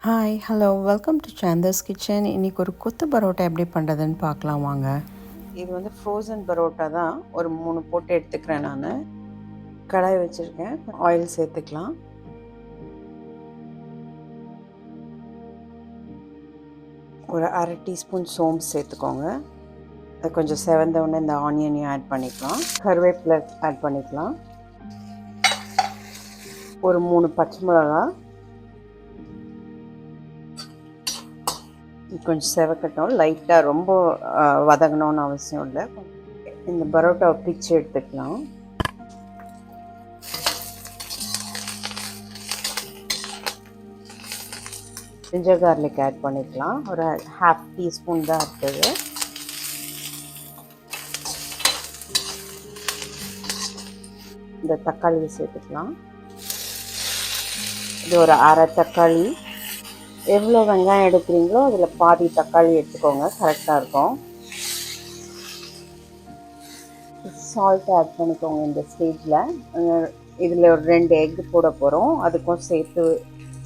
Hi hello welcome to Shanthar's kitchen. இன்றைக்கி ஒரு கொத்து பரோட்டா எப்படி பண்ணுறதுன்னு பார்க்கலாம் வாங்க. இது வந்து ஃப்ரோசன் பரோட்டா தான். ஒரு 3 போட்டு எடுத்துக்கிறேன். நான் கடாய் வச்சுருக்கேன். ஆயில் சேர்த்துக்கலாம். ஒரு அரை டீஸ்பூன் சோம்பு சேர்த்துக்கோங்க. அது கொஞ்சம் செவந்தவுடனே இந்த ஆனியனையும் ஆட் பண்ணிக்கலாம். கருவேப்பிலை ஆட் பண்ணிக்கலாம். ஒரு 3 பச்சை மிளகா கொஞ்சம் செவக்கட்டும். லைட்டாக ரொம்ப வதங்கணும்னு அவசியம் இல்லை. இந்த பரோட்டாவை பிச்சு எடுத்துக்கலாம். ஜிஞ்சர் கார்லிக் ஆட் பண்ணிக்கலாம். ஒரு ½ டீஸ்பூன் தான் இருக்குது. இந்த தக்காளியை சேர்த்துக்கலாம். இது ஒரு அரை தக்காளி. எவ்வளோ வெங்காயம் எடுக்கிறீங்களோ அதில் பாதி தக்காளி எடுத்துக்கோங்க, கரெக்டாக இருக்கும். சால்ட் ஆட் பண்ணிக்கோங்க இந்த ஸ்டேஜில். இதில் ஒரு 2 எக் போட போகிறோம், அதுக்கும் சேர்த்து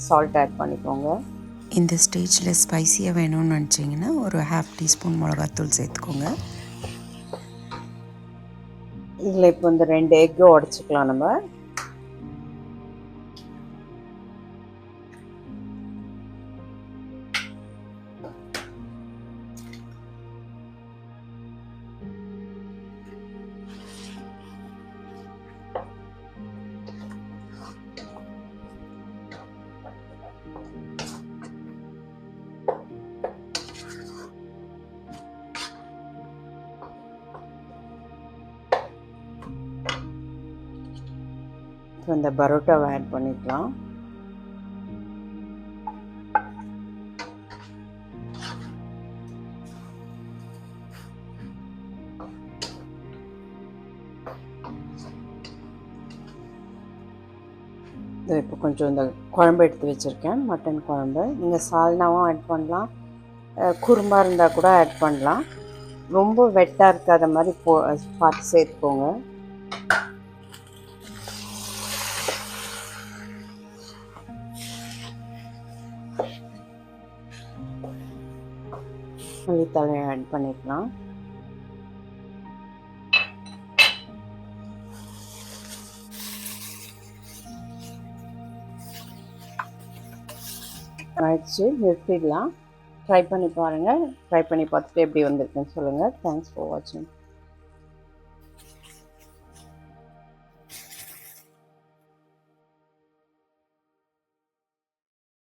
சால்ட் ஆட் பண்ணிக்கோங்க. இந்த ஸ்டேஜில் ஸ்பைஸியாக வேணும்னு நினச்சிங்கன்னா ஒரு ½ டீஸ்பூன் மிளகாத்தூள் சேர்த்துக்கோங்க. இதில் இப்போ இந்த 2 எக்கு உடச்சிக்கலாம் நம்ம. இப்போ இந்த பரோட்டாவை ஆட் பண்ணிக்கலாம். இப்போ கொஞ்சம் இந்த குழம்பு எடுத்து வச்சுருக்கேன், மட்டன் குழம்பு. நீங்கள் சால்னாவும் ஆட் பண்ணலாம், குருமா இருந்தால் கூட ஆட் பண்ணலாம். ரொம்ப வெட்டாக இருக்காத மாதிரி பார்த்து சேர்த்துக்கோங்க. மல்லித்தழை ஆட் பண்ணிக்கலாம். ஆயிடுச்சு, நிறுத்திடலாம். ட்ரை பண்ணி பாருங்கள். ட்ரை பண்ணி பார்த்துட்டு எப்படி வந்திருக்குன்னு சொல்லுங்கள். தேங்க்ஸ் ஃபார் வாட்சிங்.